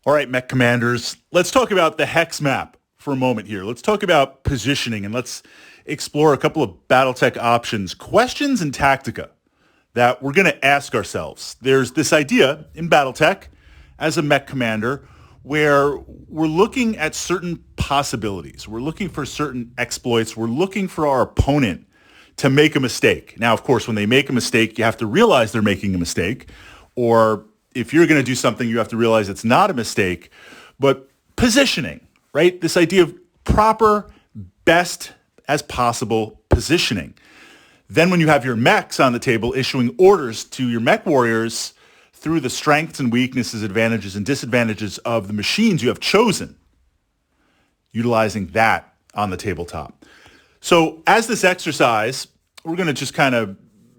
All right, mech commanders, let's talk about the hex map for a moment here. Let's talk about positioning and let's explore a couple of Battletech options, questions and tactica that we're going to ask ourselves. There's this idea in Battletech as a mech commander where we're looking at certain possibilities. We're looking for certain exploits. We're looking for our opponent to make a mistake. Now, of course, when they make a mistake, you have to realize they're making a mistake, or if you're going to do something, you have to realize it's not a mistake. But positioning, right? This idea of proper, best as possible positioning. Then when you have your mechs on the table issuing orders to your mech warriors through the strengths and weaknesses, advantages and disadvantages of the machines you have chosen, utilizing that on the tabletop. So as this exercise, we're going to just kind of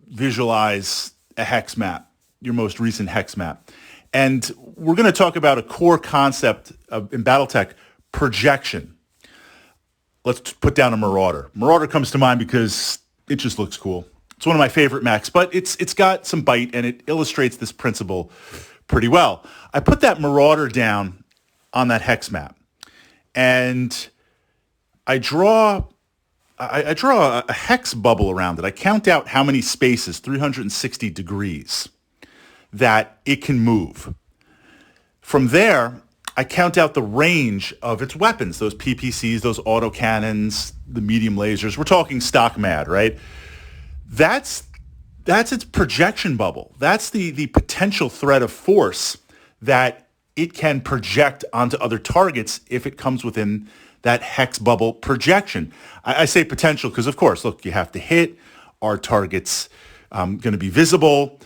visualize a hex map, your most recent hex map. And we're going to talk about a core concept in Battletech, projection. Let's put down a Marauder. Marauder comes to mind because it just looks cool. It's one of my favorite mechs, but it's got some bite and it illustrates this principle pretty well. I put that Marauder down on that hex map and I draw a hex bubble around it. I count out how many spaces, 360 degrees, that it can move. From there, I count out the range of its weapons, those PPCs, those autocannons, the medium lasers. We're talking stock mad, right? That's its projection bubble. That's the potential threat of force that it can project onto other targets if it comes within that hex bubble projection. I say potential because, of course, look, you have to hit. Are targets going to be visible?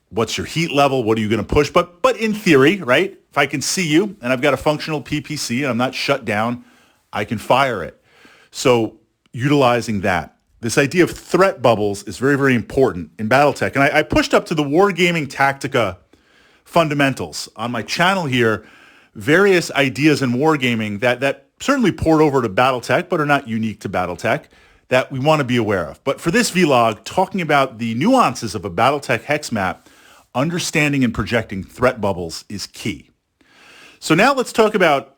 What's your heat level? What are you going to push? But in theory, right, if I can see you and I've got a functional PPC and I'm not shut down, I can fire it. So utilizing that. This idea of threat bubbles is very, very important in Battletech. And I pushed up to the Wargaming Tactica fundamentals on my channel here, various ideas in Wargaming that certainly poured over to Battletech, but are not unique to Battletech, that we want to be aware of. But for this vlog, talking about the nuances of a Battletech hex map, understanding and projecting threat bubbles is key. So now let's talk about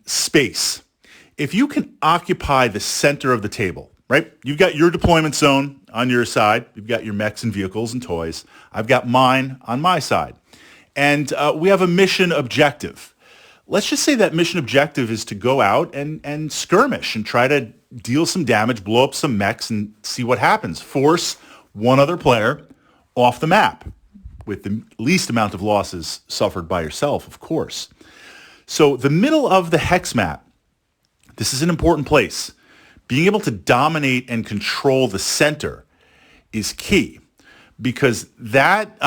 space. If you can occupy the center of the table, right? You've got your deployment zone on your side. You've got your mechs and vehicles and toys. I've got mine on my side. And we have a mission objective. Let's just say that mission objective is to go out and skirmish and try to deal some damage, blow up some mechs and see what happens. Force one other player off the map with the least amount of losses suffered by yourself, of course. So the middle of the hex map, this is an important place. Being able to dominate and control the center is key because that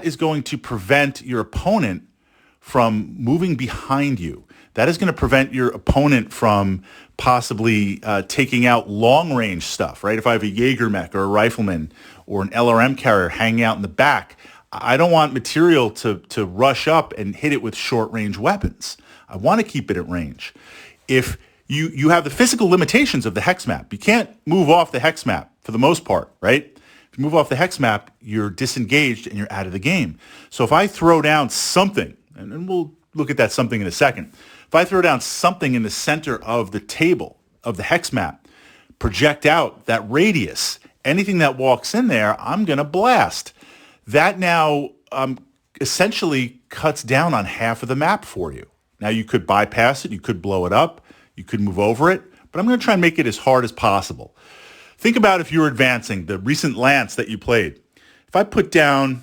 is going to prevent your opponent from moving behind you. That is going to prevent your opponent from possibly taking out long-range stuff, right? If I have a Jaeger mech or a rifleman or an LRM carrier hanging out in the back, I don't want material to rush up and hit it with short-range weapons. I want to keep it at range. If you have the physical limitations of the hex map, you can't move off the hex map for the most part, right? If you move off the hex map, you're disengaged and you're out of the game. So if I throw down something, and we'll look at that something in a second. If I throw down something in the center of the table of the hex map, project out that radius, anything that walks in there, I'm going to blast. That now essentially cuts down on half of the map for you. Now you could bypass it, you could blow it up, you could move over it, but I'm going to try and make it as hard as possible. Think about if you were advancing, the recent Lance that you played. If I put down,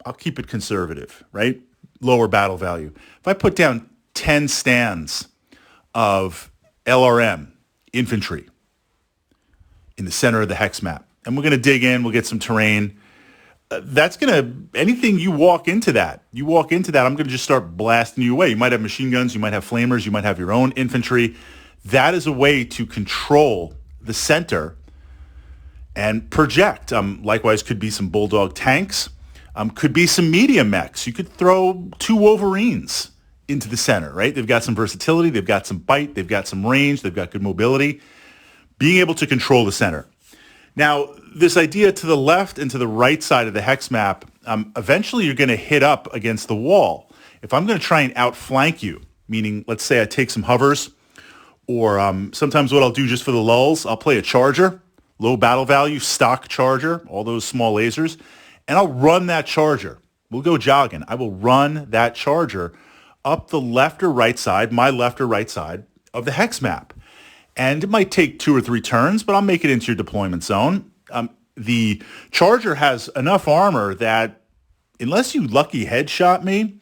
I'll keep it conservative, right? Lower battle value. If I put down 10 stands of LRM infantry in the center of the hex map, and we're going to dig in, we'll get some terrain. That's going to, anything you walk into that, I'm going to just start blasting you away. You might have machine guns, you might have flamers, you might have your own infantry. That is a way to control the center and project. Likewise, could be some Bulldog tanks. Could be some medium mechs. You could throw 2 Wolverines into the center, right? They've got some versatility. They've got some bite. They've got some range. They've got good mobility. Being able to control the center. Now, this idea to the left and to the right side of the hex map, eventually you're going to hit up against the wall. If I'm going to try and outflank you, meaning let's say I take some hovers, or sometimes what I'll do just for the lulls, I'll play a charger, low battle value, stock charger, all those small lasers, and I'll run that charger. We'll go jogging. I will run that charger up the left or right side, my left or right side of the hex map. And it might take 2 or 3 turns, but I'll make it into your deployment zone. The charger has enough armor that unless you lucky headshot me,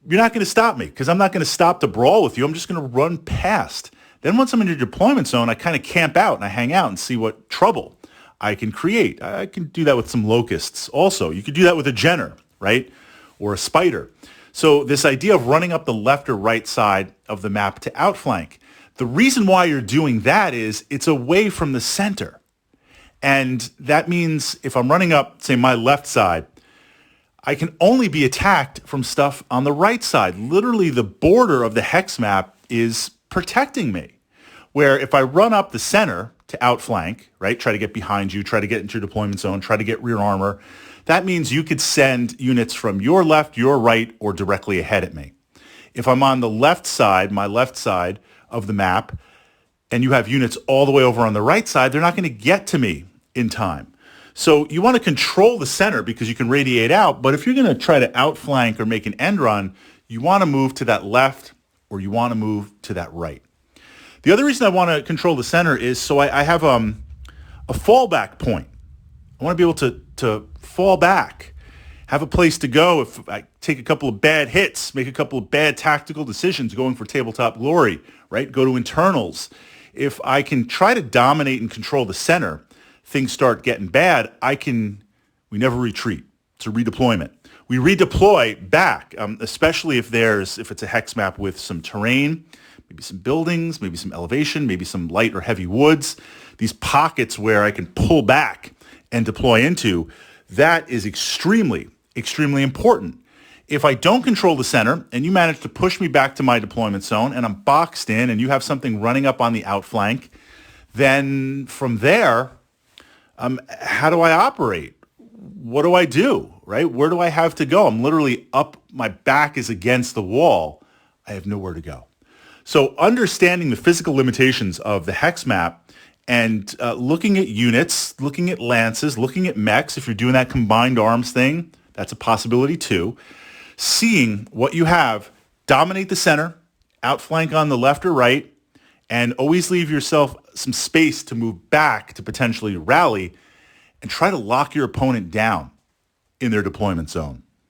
you're not going to stop me because I'm not going to stop to brawl with you. I'm just going to run past. Then once I'm in your deployment zone, I kind of camp out and I hang out and see what trouble I can create. I can do that with some locusts also. You could do that with a Jenner, right? Or a spider. So this idea of running up the left or right side of the map to outflank, the reason why you're doing that is it's away from the center. And that means if I'm running up, say, my left side, I can only be attacked from stuff on the right side. Literally, the border of the hex map is protecting me. Where if I run up the center to outflank, right, try to get behind you, try to get into your deployment zone, try to get rear armor, that means you could send units from your left, your right, or directly ahead at me. If I'm on the left side, my left side of the map, and you have units all the way over on the right side, they're not going to get to me in time. So you want to control the center because you can radiate out, but if you're going to try to outflank or make an end run, you want to move to that left or you want to move to that right. The other reason I want to control the center is so I have a fallback point. I want to be able to fall back, have a place to go if I take a couple of bad hits, make a couple of bad tactical decisions going for tabletop glory, right? Go to internals. If I can try to dominate and control the center, things start getting bad, we never retreat. It's a redeployment. We redeploy back, especially if it's a hex map with some terrain, maybe some buildings, maybe some elevation, maybe some light or heavy woods. These pockets where I can pull back and deploy into, that is extremely, extremely important. If I don't control the center and you manage to push me back to my deployment zone and I'm boxed in and you have something running up on the outflank, then from there, how do I operate? What do I do, right? Where do I have to go? I'm literally up, my back is against the wall. I have nowhere to go. So understanding the physical limitations of the hex map and looking at units, looking at lances, looking at mechs, if you're doing that combined arms thing, that's a possibility too. Seeing what you have, dominate the center, outflank on the left or right, and always leave yourself some space to move back to potentially rally and try to lock your opponent down in their deployment zone.